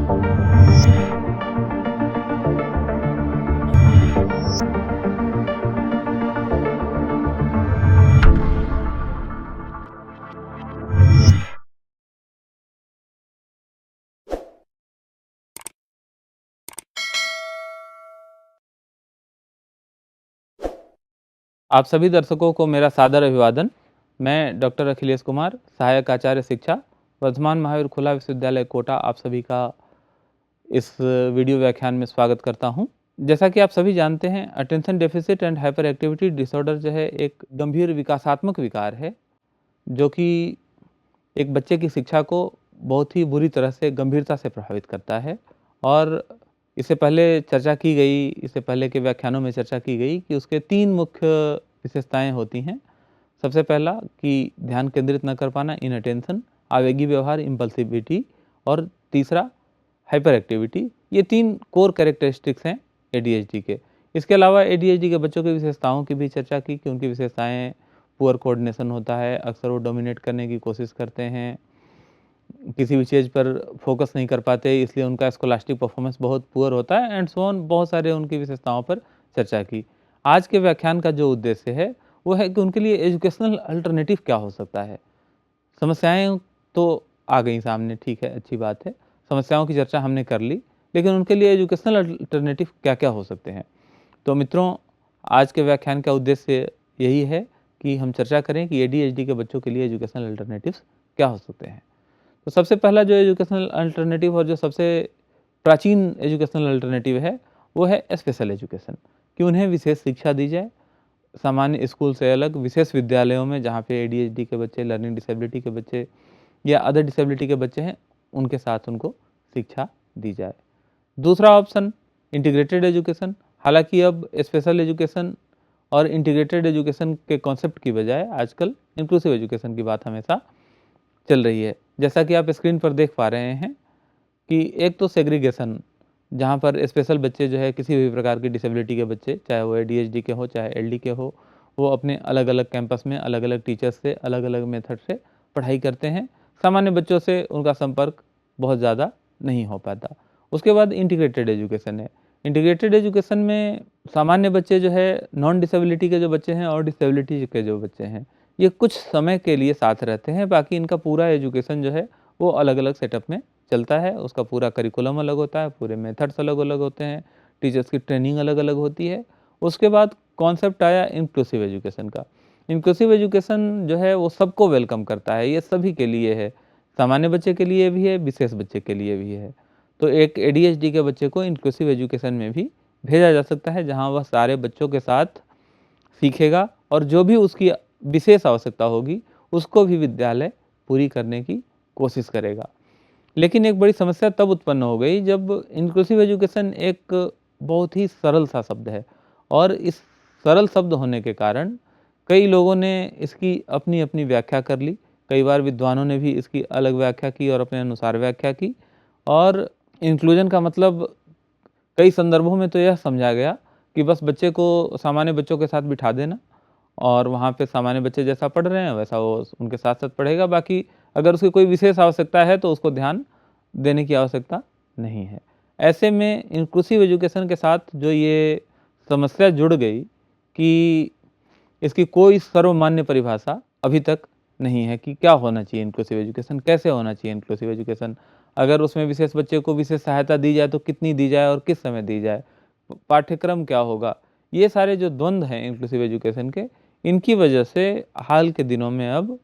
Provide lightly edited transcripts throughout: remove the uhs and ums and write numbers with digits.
आप सभी दर्शकों को मेरा सादर अभिवादन। मैं डॉक्टर अखिलेश कुमार, सहायक आचार्य शिक्षा, वर्धमान महावीर खुला विश्वविद्यालय कोटा, आप सभी का इस वीडियो व्याख्यान में स्वागत करता हूं। जैसा कि आप सभी जानते हैं, attention deficit and hyper activity disorder जो है एक गंभीर विकासात्मक विकार है, जो कि एक बच्चे की शिक्षा को बहुत ही बुरी तरह से गंभीरता से प्रभावित करता है। और इससे पहले चर्चा की गई, इससे पहले के व्याख्यानों में चर्चा की गई कि उसके 3 मुख्य विशेषताएं होती हैं। सबसे पहला कि ध्यान केंद्रित न कर पाना, इनअटेंशन, आवेगी व्यवहार, इम्पल्सिविटी, और तीसरा हाइपर एक्टिविटी। ये 3 कोर कैरेक्टरिस्टिक्स हैं एडीएचडी के। इसके अलावा एडीएचडी के बच्चों की विशेषताओं की भी चर्चा की कि उनकी विशेषताएं पुअर कोऑर्डिनेशन होता है, अक्सर वो डोमिनेट करने की कोशिश करते हैं, किसी भी चीज़ पर फोकस नहीं कर पाते, इसलिए उनका स्कॉलास्टिक परफॉर्मेंस बहुत पुअर होता है एंड सो ऑन। बहुत सारे उनकी विशेषताओं पर चर्चा की। आज के व्याख्यान का जो उद्देश्य है वो है कि उनके लिए एजुकेशनल अल्टरनेटिव क्या हो सकता है। समस्याएं तो आ गई सामने, ठीक है, अच्छी बात है, समस्याओं की चर्चा हमने कर ली, लेकिन उनके लिए एजुकेशनल अल्टरनेटिव क्या क्या हो सकते हैं। तो मित्रों, आज के व्याख्यान का उद्देश्य यही है कि हम चर्चा करें कि एडीएचडी के बच्चों के लिए एजुकेशनल अल्टरनेटिव्स क्या हो सकते हैं। तो सबसे पहला जो एजुकेशनल अल्टरनेटिव और जो सबसे प्राचीन एजुकेशनल अल्टरनेटिव है वो है स्पेशल एजुकेशन, कि उन्हें विशेष शिक्षा दी जाए, सामान्य स्कूल से अलग विशेष विद्यालयों में, जहाँ पे एडीएचडी के बच्चे, लर्निंग डिसेबिलिटी के बच्चे या अदर डिसेबिलिटी के बच्चे हैं, उनके साथ उनको शिक्षा दी जाए। दूसरा ऑप्शन इंटीग्रेटेड एजुकेशन। हालांकि अब स्पेशल एजुकेशन और इंटीग्रेटेड एजुकेशन के कॉन्सेप्ट की बजाय आजकल इंक्लूसिव एजुकेशन की बात हमेशा चल रही है। जैसा कि आप स्क्रीन पर देख पा रहे हैं कि एक तो सेग्रीगेशन, जहाँ पर स्पेशल बच्चे जो है, किसी भी प्रकार की डिसेबिलिटी के बच्चे, चाहे वो एडीएचडी के हो चाहे एलडी के हो, वो अपने अलग अलग कैंपस में अलग अलग टीचर्स से अलग अलग मेथड से पढ़ाई करते हैं। सामान्य बच्चों से उनका संपर्क बहुत ज़्यादा नहीं हो पाता। उसके बाद इंटीग्रेटेड एजुकेशन है। इंटीग्रेटेड एजुकेशन में सामान्य बच्चे जो है, नॉन डिसेबिलिटी के जो बच्चे हैं और डिसेबिलिटी के जो बच्चे हैं, ये कुछ समय के लिए साथ रहते हैं। बाकी इनका पूरा एजुकेशन जो है वो अलग अलग सेटअप में चलता है। उसका पूरा करिकुलम अलग होता है, पूरे मेथड्स अलग अलग होते हैं, टीचर्स की ट्रेनिंग अलग अलग होती है। उसके बाद कॉन्सेप्ट आया इंक्लूसिव एजुकेशन का। इंक्लूसिव एजुकेशन जो है वो सबको वेलकम करता है, ये सभी के लिए है, सामान्य बच्चे के लिए भी है, विशेष बच्चे के लिए भी है। तो एक एडीएचडी के बच्चे को इंक्लूसिव एजुकेशन में भी भेजा जा सकता है, जहाँ वह सारे बच्चों के साथ सीखेगा और जो भी उसकी विशेष आवश्यकता होगी उसको भी विद्यालय पूरी करने की कोशिश करेगा। लेकिन एक बड़ी समस्या तब उत्पन्न हो गई जब इंक्लूसिव एजुकेशन एक बहुत ही सरल सा शब्द है, और इस सरल शब्द होने के कारण कई लोगों ने इसकी अपनी अपनी व्याख्या कर ली। कई बार विद्वानों ने भी इसकी अलग व्याख्या की और अपने अनुसार व्याख्या की। और इंक्लूजन का मतलब कई संदर्भों में तो यह समझा गया कि बस बच्चे को सामान्य बच्चों के साथ बिठा देना और वहाँ पे सामान्य बच्चे जैसा पढ़ रहे हैं वैसा वो उनके साथ साथ पढ़ेगा। बाकी अगर उसकी कोई विशेष आवश्यकता है तो उसको ध्यान देने की आवश्यकता नहीं है। ऐसे में इंक्लूसिव एजुकेशन के साथ जो ये समस्या जुड़ गई कि इसकी कोई सर्वमान्य परिभाषा अभी तक नहीं है कि क्या होना चाहिए इंक्लूसिव एजुकेशन, कैसे होना चाहिए इंक्लूसिव एजुकेशन, अगर उसमें विशेष बच्चे को विशेष सहायता दी जाए तो कितनी दी जाए और किस समय दी जाए, पाठ्यक्रम क्या होगा। ये सारे जो द्वंद्व हैं इंक्लूसिव एजुकेशन के, इनकी वजह से हाल के दिनों में अब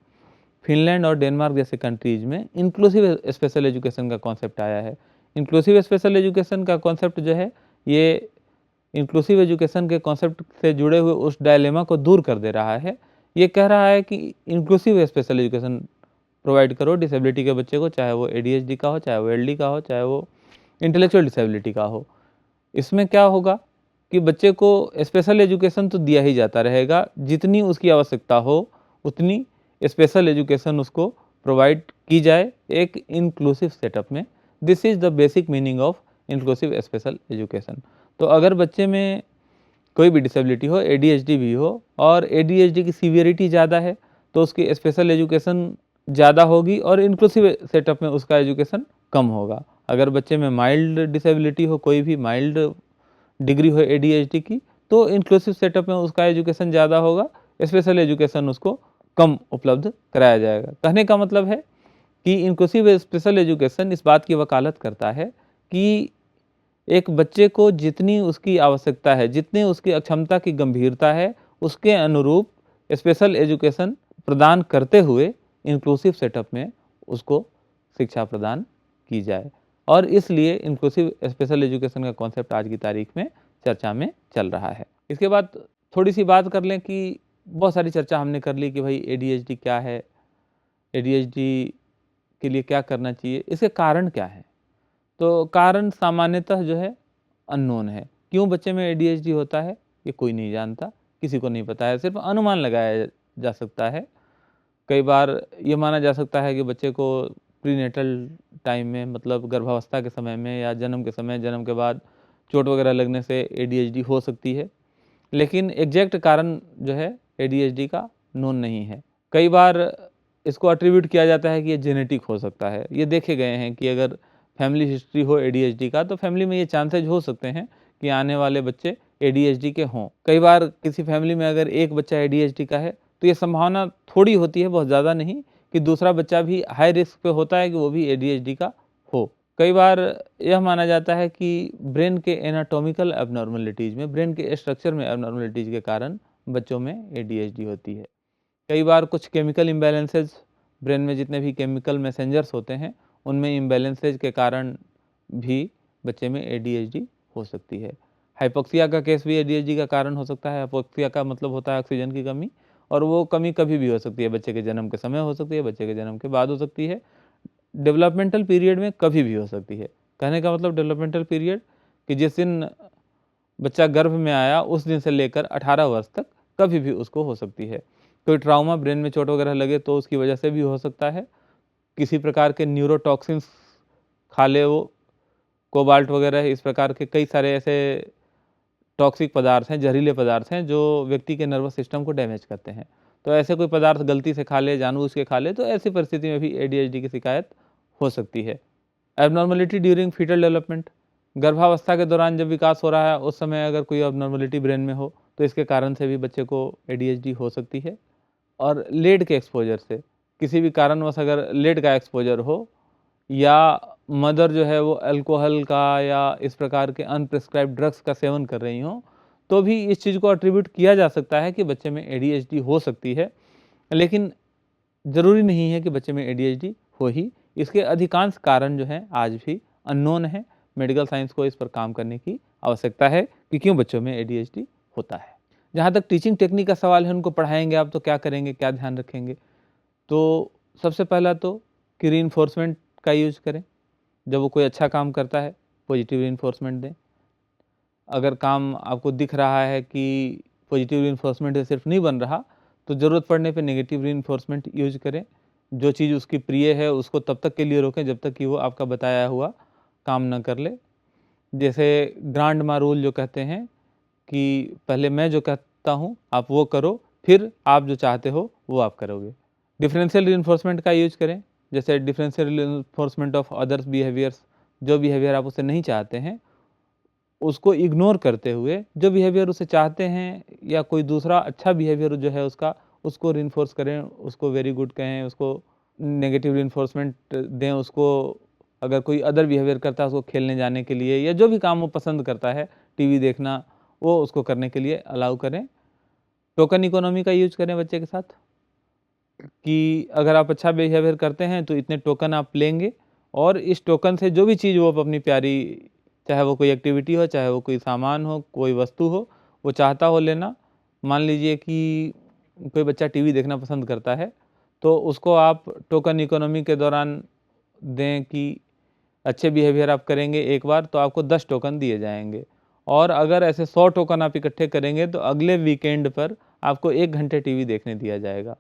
फिनलैंड और डेनमार्क जैसे कंट्रीज में इंक्लूसिव स्पेशल एजुकेशन का कॉन्सेप्ट आया है। इंक्लूसिव स्पेशल एजुकेशन का कॉन्सेप्ट जो है, ये इंक्लूसिव एजुकेशन के कॉन्सेप्ट से जुड़े हुए उस डायलेमा को दूर कर दे रहा है। ये कह रहा है कि इंक्लूसिव स्पेशल एजुकेशन प्रोवाइड करो डिसेबिलिटी के बच्चे को, चाहे वो एडीएचडी का हो, चाहे वो एलडी का हो, चाहे वो इंटेलेक्चुअल डिसेबिलिटी का हो। इसमें क्या होगा कि बच्चे को स्पेशल एजुकेशन तो दिया ही जाता रहेगा, जितनी उसकी आवश्यकता हो उतनी स्पेशल एजुकेशन उसको प्रोवाइड की जाए एक इंक्लूसिव सेटअप में। This is the basic meaning of inclusive special education. तो अगर बच्चे में कोई भी डिसेबिलिटी हो, एडीएचडी भी हो, और एडीएचडी की सीवियरिटी ज़्यादा है तो उसकी स्पेशल एजुकेशन ज़्यादा होगी और इंक्लूसिव सेटअप में उसका एजुकेशन कम होगा। अगर बच्चे में माइल्ड डिसेबिलिटी हो, कोई भी माइल्ड डिग्री हो ADHD की, तो इंक्लूसिव सेटअप में उसका एजुकेशन ज़्यादा होगा, स्पेशल एजुकेशन उसको कम उपलब्ध कराया जाएगा। कहने का मतलब है कि इंक्लूसिव स्पेशल एजुकेशन इस बात की वकालत करता है कि एक बच्चे को जितनी उसकी आवश्यकता है, जितनी उसकी अक्षमता की गंभीरता है, उसके अनुरूप स्पेशल एजुकेशन प्रदान करते हुए इंक्लूसिव सेटअप में उसको शिक्षा प्रदान की जाए। और इसलिए इंक्लूसिव स्पेशल एजुकेशन का कॉन्सेप्ट आज की तारीख में चर्चा में चल रहा है। इसके बाद थोड़ी सी बात कर लें कि बहुत सारी चर्चा हमने कर ली कि भाई ADHD क्या है, ADHD के लिए क्या करना चाहिए, इसके कारण क्या है। तो कारण सामान्यतः जो है अननोन है। क्यों बच्चे में ADHD होता है ये कोई नहीं जानता, किसी को नहीं पता है, सिर्फ अनुमान लगाया जा सकता है। कई बार ये माना जा सकता है कि बच्चे को प्रीनेटल टाइम में, मतलब गर्भावस्था के समय में या जन्म के समय, जन्म के बाद चोट वगैरह लगने से ADHD हो सकती है, लेकिन एग्जैक्ट कारण जो है ADHD का नोन नहीं है। कई बार इसको अट्रीब्यूट किया जाता है कि ये जेनेटिक हो सकता है। ये देखे गए हैं कि अगर फैमिली हिस्ट्री हो ADHD का, तो फैमिली में ये चांसेज हो सकते हैं कि आने वाले बच्चे ADHD के हों। कई बार किसी फैमिली में अगर एक बच्चा ADHD का है, तो ये संभावना थोड़ी होती है, बहुत ज़्यादा नहीं, कि दूसरा बच्चा भी हाई रिस्क पे होता है कि वो भी ADHD का हो। कई बार यह माना जाता है कि ब्रेन के एनाटॉमिकल एबनॉर्मलिटीज़ में, ब्रेन के स्ट्रक्चर में एबनॉर्मलिटीज़ के कारण बच्चों में ADHD होती है। कई बार कुछ केमिकल इम्बैलेंसेज, ब्रेन में जितने भी केमिकल मैसेंजर्स होते हैं उनमें इम्बैलेंसेज के कारण भी बच्चे में ADHD हो सकती है। हाइपोक्सिया का केस भी ADHD का कारण हो सकता है। हाइपोक्सिया का मतलब होता है ऑक्सीजन की कमी, और वो कमी कभी भी हो सकती है, बच्चे के जन्म के समय हो सकती है, बच्चे के जन्म के बाद हो सकती है, डेवलपमेंटल पीरियड में कभी भी हो सकती है। कहने का मतलब डेवलपमेंटल पीरियड कि जिस दिन बच्चा गर्भ में आया उस दिन से लेकर 18 वर्ष तक कभी भी उसको हो सकती है। कोई ट्राउमा, ब्रेन में चोट वगैरह लगे तो उसकी वजह से भी हो सकता है। किसी प्रकार के न्यूरोटॉक्सिन्स खा ले वो, कोबाल्ट वगैरह, इस प्रकार के कई सारे ऐसे टॉक्सिक पदार्थ हैं, जहरीले पदार्थ हैं जो व्यक्ति के नर्वस सिस्टम को डैमेज करते हैं। तो ऐसे कोई पदार्थ गलती से खा ले, जानबूझ के खा ले, तो ऐसी परिस्थिति में भी ADHD की शिकायत हो सकती है। एबनॉर्मलिटी ड्यूरिंग फीटल डेवलपमेंट, गर्भावस्था के दौरान जब विकास हो रहा है उस समय अगर कोई एबनॉर्मलिटी ब्रेन में हो तो इसके कारण से भी बच्चे को ADHD हो सकती है। और लेड के एक्सपोजर से, किसी भी कारणवश अगर लेड का एक्सपोजर हो, या मदर जो है वो अल्कोहल का या इस प्रकार के अनप्रिस्क्राइब्ड ड्रग्स का सेवन कर रही हों, तो भी इस चीज़ को अट्रीब्यूट किया जा सकता है कि बच्चे में ADHD हो सकती है। लेकिन ज़रूरी नहीं है कि बच्चे में ADHD हो ही। इसके अधिकांश कारण जो हैं आज भी अननोन है। मेडिकल साइंस को इस पर काम करने की आवश्यकता है कि क्यों बच्चों में ADHD होता है। जहाँ तक टीचिंग टेक्निक का सवाल है, उनको पढ़ाएंगे आप तो क्या करेंगे, क्या ध्यान रखेंगे? तो सबसे पहला तो कि रीइंफोर्समेंट का यूज करें। जब वो कोई अच्छा काम करता है पॉजिटिव रीइंफोर्समेंट दें। अगर काम आपको दिख रहा है कि पॉजिटिव रीइंफोर्समेंट से सिर्फ नहीं बन रहा, तो ज़रूरत पड़ने पे नेगेटिव रीइंफोर्समेंट यूज करें। जो चीज़ उसकी प्रिय है उसको तब तक के लिए रोकें जब तक कि वो आपका बताया हुआ काम न कर ले। जैसे ग्रांड मा रूल जो कहते हैं कि पहले मैं जो कहता हूँ आप वो करो, फिर आप जो चाहते हो वो आप करोगे। डिफरेंशियल रीइंफोर्समेंट का यूज करें। जैसे differential reinforcement of others behaviours, जो बिहेवियर आप उसे नहीं चाहते हैं उसको इग्नोर करते हुए जो बिहेवियर उसे चाहते हैं या कोई दूसरा अच्छा बिहेवियर जो है उसका, उसको रीइंफोर्स करें, उसको वेरी गुड कहें, उसको नेगेटिव रीइंफोर्समेंट दें। उसको अगर कोई अदर बिहेवियर करता है उसको खेलने जाने के लिए या जो भी काम वो पसंद करता है, टीवी देखना, वो उसको करने के लिए अलाउ करें। टोकन इकोनॉमी का यूज करें बच्चे के साथ कि अगर आप अच्छा बिहेवियर करते हैं तो इतने टोकन आप लेंगे, और इस टोकन से जो भी चीज़ वो अपनी प्यारी, चाहे वो कोई एक्टिविटी हो, चाहे वो कोई सामान हो, कोई वस्तु हो, वो चाहता हो लेना। मान लीजिए कि कोई बच्चा टीवी देखना पसंद करता है, तो उसको आप टोकन इकोनॉमी के दौरान दें कि अच्छे बिहेवियर आप करेंगे एक बार तो आपको 10 टोकन दिए जाएंगे, और अगर ऐसे 100 टोकन आप इकट्ठे करेंगे तो अगले वीकेंड पर आपको 1 घंटे टीवी देखने दिया जाएगा।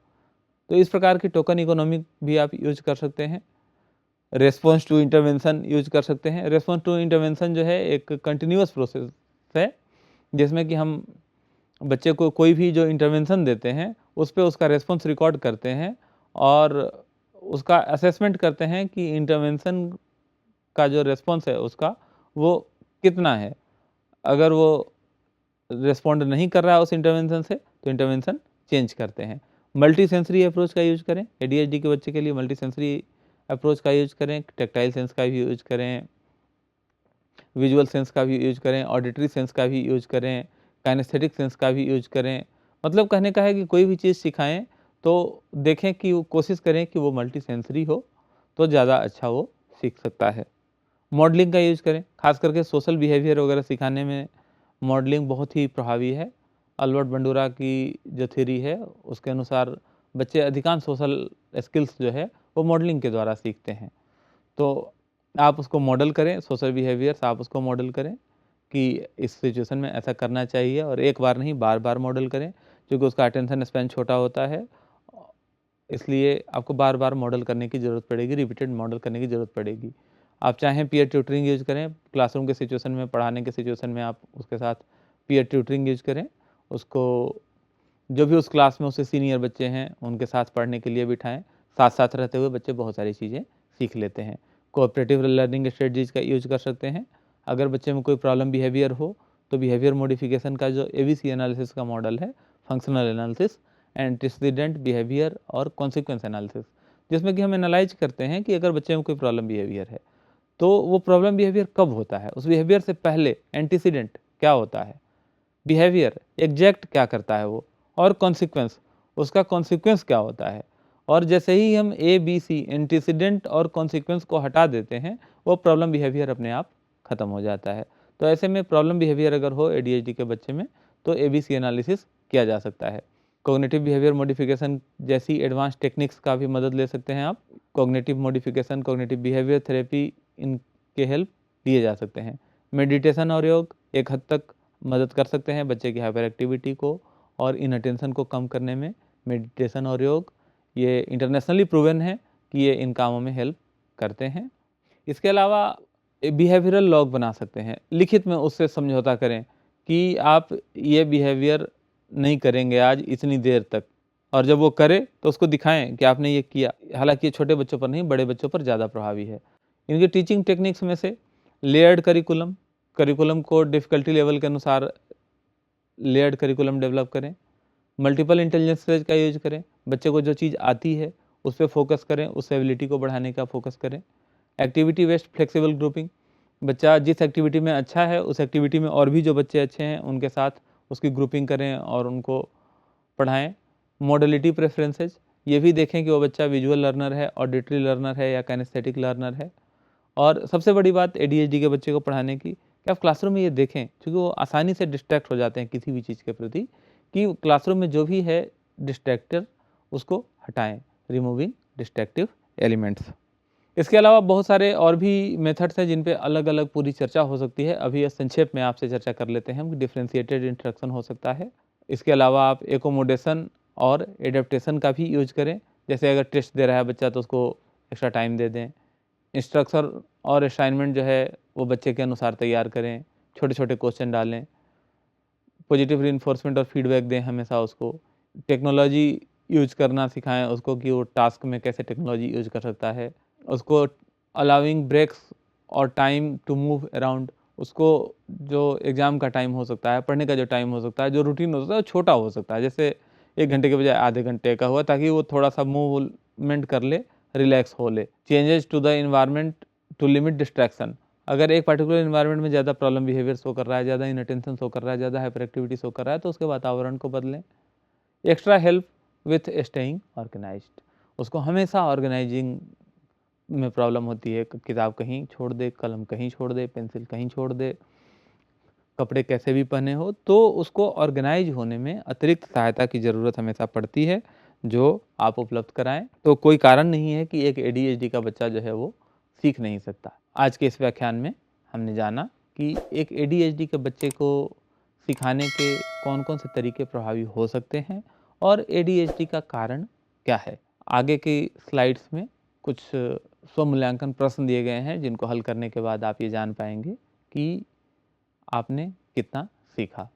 तो इस प्रकार की टोकन इकोनॉमी भी आप यूज कर सकते हैं। रेस्पॉन्स टू इंटरवेंशन यूज कर सकते हैं। रेस्पॉन्स टू इंटरवेंशन जो है एक कंटिन्यूअस प्रोसेस है, जिसमें कि हम बच्चे को कोई भी जो इंटरवेंशन देते हैं उस पे उसका रेस्पॉन्स रिकॉर्ड करते हैं और उसका असेसमेंट करते हैं कि इंटरवेंशन का जो रेस्पॉन्स है उसका वो कितना है। अगर वो रिस्पॉन्ड नहीं कर रहा है उस इंटरवेंशन से तो इंटरवेंशन चेंज करते हैं। मल्टी सेंसरी अप्रोच का यूज करें, एडीएचडी के बच्चे के लिए मल्टी सेंसरी अप्रोच का यूज करें, टैक्टाइल सेंस का भी यूज करें, विजुअल सेंस का भी यूज करें, ऑडिटरी सेंस का भी यूज करें, काइनेस्थेटिक सेंस का भी यूज करें। मतलब कहने का है कि कोई भी चीज़ सिखाएं तो देखें कि वो कोशिश करें कि वो मल्टी सेंसरी हो तो ज़्यादा अच्छा वो सीख सकता है। मॉडलिंग का यूज करें, खास करके सोशल बिहेवियर वगैरह सिखाने में मॉडलिंग बहुत ही प्रभावी है। अल्बर्ट बंडूरा की जो थ्योरी है उसके अनुसार बच्चे अधिकांश सोशल स्किल्स जो है वो मॉडलिंग के द्वारा सीखते हैं। तो आप उसको मॉडल करें, सोशल बिहेवियर्स आप उसको मॉडल करें कि इस सिचुएशन में ऐसा करना चाहिए, और एक बार नहीं बार बार मॉडल करें, क्योंकि उसका अटेंशन स्पैन छोटा होता है, इसलिए आपको बार बार मॉडल करने की ज़रूरत पड़ेगी, रिपीटेड मॉडल करने की ज़रूरत पड़ेगी। आप चाहें पीयर ट्यूटरिंग यूज़ करें, क्लासरूम के सिचुएशन में, पढ़ाने के सिचुएशन में आप उसके साथ पीयर ट्यूटरिंग यूज़ करें, उसको जो भी उस क्लास में उससे सीनियर बच्चे हैं उनके साथ पढ़ने के लिए बिठाएं। साथ साथ रहते हुए बच्चे बहुत सारी चीज़ें सीख लेते हैं। कोऑपरेटिव लर्निंग स्ट्रेटजीज का यूज कर सकते हैं। अगर बच्चे में कोई प्रॉब्लम बिहेवियर हो तो बिहेवियर मॉडिफिकेशन का जो एबीसी एनालिसिस का मॉडल है, फंक्शनल एनालिसिस, एंटीसीडेंट बिहेवियर और कॉन्सिक्वेंस एनालिसिस, जिसमें कि हम एनालाइज करते हैं कि अगर बच्चे में कोई प्रॉब्लम बिहेवियर है तो वो प्रॉब्लम बिहेवियर कब होता है, उस बिहेवियर से पहले एंटीसीडेंट क्या होता है, बिहेवियर एग्जैक्ट क्या करता है वो, और कॉन्सिक्वेंस उसका कॉन्सिक्वेंस क्या होता है। और जैसे ही हम ए बी सी एंटीसीडेंट और कॉन्सिक्वेंस को हटा देते हैं वो प्रॉब्लम बिहेवियर अपने आप खत्म हो जाता है। तो ऐसे में प्रॉब्लम बिहेवियर अगर हो एडीएचडी के बच्चे में तो एबीसी एनालिसिस किया जा सकता है। कॉग्निटिव बिहेवियर मॉडिफिकेशन जैसी एडवांस टेक्निक्स का भी मदद ले सकते हैं आप। Cognitive modification, cognitive behaviour therapy, इनके हेल्प लिए जा सकते हैं। मेडिटेशन और योग एक हद तक मदद कर सकते हैं बच्चे की हाइपर एक्टिविटी को और इनअटेंशन को कम करने में। मेडिटेशन और योग ये इंटरनेशनली प्रूवन है कि ये इन कामों में हेल्प करते हैं। इसके अलावा बिहेवियरल लॉग बना सकते हैं, लिखित में उससे समझौता करें कि आप ये बिहेवियर नहीं करेंगे आज इतनी देर तक, और जब वो करे तो उसको दिखाएं कि आपने ये किया। हालांकि ये छोटे बच्चों पर नहीं, बड़े बच्चों पर ज़्यादा प्रभावी है। इनकी टीचिंग टेक्निक्स में से लेयर्ड करिकुलम, करिकुलम को डिफ़िकल्टी लेवल के अनुसार लेयर्ड करिकुलम डेवलप करें। मल्टीपल इंटेलिजेंस टेस्ट का यूज करें, बच्चे को जो चीज़ आती है उस पर फोकस करें, उस एबिलिटी को बढ़ाने का फोकस करें। एक्टिविटी बेस्ड फ्लेक्सिबल ग्रुपिंग, बच्चा जिस एक्टिविटी में अच्छा है उस एक्टिविटी में और भी जो बच्चे अच्छे हैं उनके साथ उसकी ग्रुपिंग करें और उनको पढ़ाएं। मॉडलिटी प्रेफरेंसेज, ये भी देखें कि वो बच्चा विजुअल लर्नर है, ऑडिटरी लर्नर है या काइनेस्थेटिक लर्नर है। और सबसे बड़ी बात एडीएचडी के बच्चे को पढ़ाने की कि आप क्लासरूम में ये देखें, क्योंकि वो आसानी से डिस्ट्रैक्ट हो जाते हैं किसी भी चीज़ के प्रति, कि क्लासरूम में जो भी है डिस्ट्रैक्टर उसको हटाएं, रिमूविंग डिस्ट्रैक्टिव एलिमेंट्स। इसके अलावा बहुत सारे और भी मेथड्स हैं जिन पे अलग अलग पूरी चर्चा हो सकती है। अभी ये संक्षेप में आपसे चर्चा कर लेते हैं। डिफरेंशिएटेड इंस्ट्रक्शन हो सकता है। इसके अलावा आप एकोमोडेशन और एडेप्टेशन का भी यूज करें। जैसे अगर टेस्ट दे रहा है बच्चा तो उसको एक्स्ट्रा टाइम दे दें। इंस्ट्रक्शन और असाइनमेंट जो है वो बच्चे के अनुसार तैयार करें, छोटे छोटे क्वेश्चन डालें। पॉजिटिव रिइंफोर्समेंट और फीडबैक दें हमेशा उसको। टेक्नोलॉजी यूज करना सिखाएं उसको कि वो टास्क में कैसे टेक्नोलॉजी यूज कर सकता है। उसको अलाउिंग ब्रेक्स और टाइम टू मूव अराउंड, उसको जो एग्ज़ाम का टाइम हो सकता है, पढ़ने का जो टाइम हो सकता है, जो रूटीन हो सकता है वो छोटा हो सकता है, जैसे 1 घंटे के बजाय आधे घंटे का हुआ, ताकि वो थोड़ा सा मूवमेंट कर ले, रिलैक्स हो ले। Changes to the environment to limit distraction, अगर एक पर्टिकुलर इन्वायरमेंट में ज़्यादा प्रॉब्लम बिहेवियर शो कर रहा है, ज़्यादा इनअटेंशन शो कर रहा है, ज़्यादा हाइपर एक्टिविटी शो कर रहा है, तो उसके वातावरण को बदलें। Extra help with staying organised, उसको हमेशा ऑर्गेनाइजिंग में प्रॉब्लम होती है, किताब कहीं छोड़ दे, कलम कहीं छोड़ दे, पेंसिल कहीं छोड़ दे, कपड़े कैसे भी पहने हो, तो उसको ऑर्गेनाइज होने में अतिरिक्त सहायता की ज़रूरत हमेशा पड़ती है, जो आप उपलब्ध कराएं। तो कोई कारण नहीं है कि एक एडीएचडी का बच्चा जो है वो सीख नहीं सकता। आज के इस व्याख्यान में हमने जाना कि एक एडीएचडी के बच्चे को सिखाने के कौन कौन से तरीके प्रभावी हो सकते हैं और एडीएचडी का कारण क्या है। आगे की स्लाइड्स में कुछ स्वमूल्यांकन प्रश्न दिए गए हैं जिनको हल करने के बाद आप ये जान पाएंगे कि आपने कितना सीखा।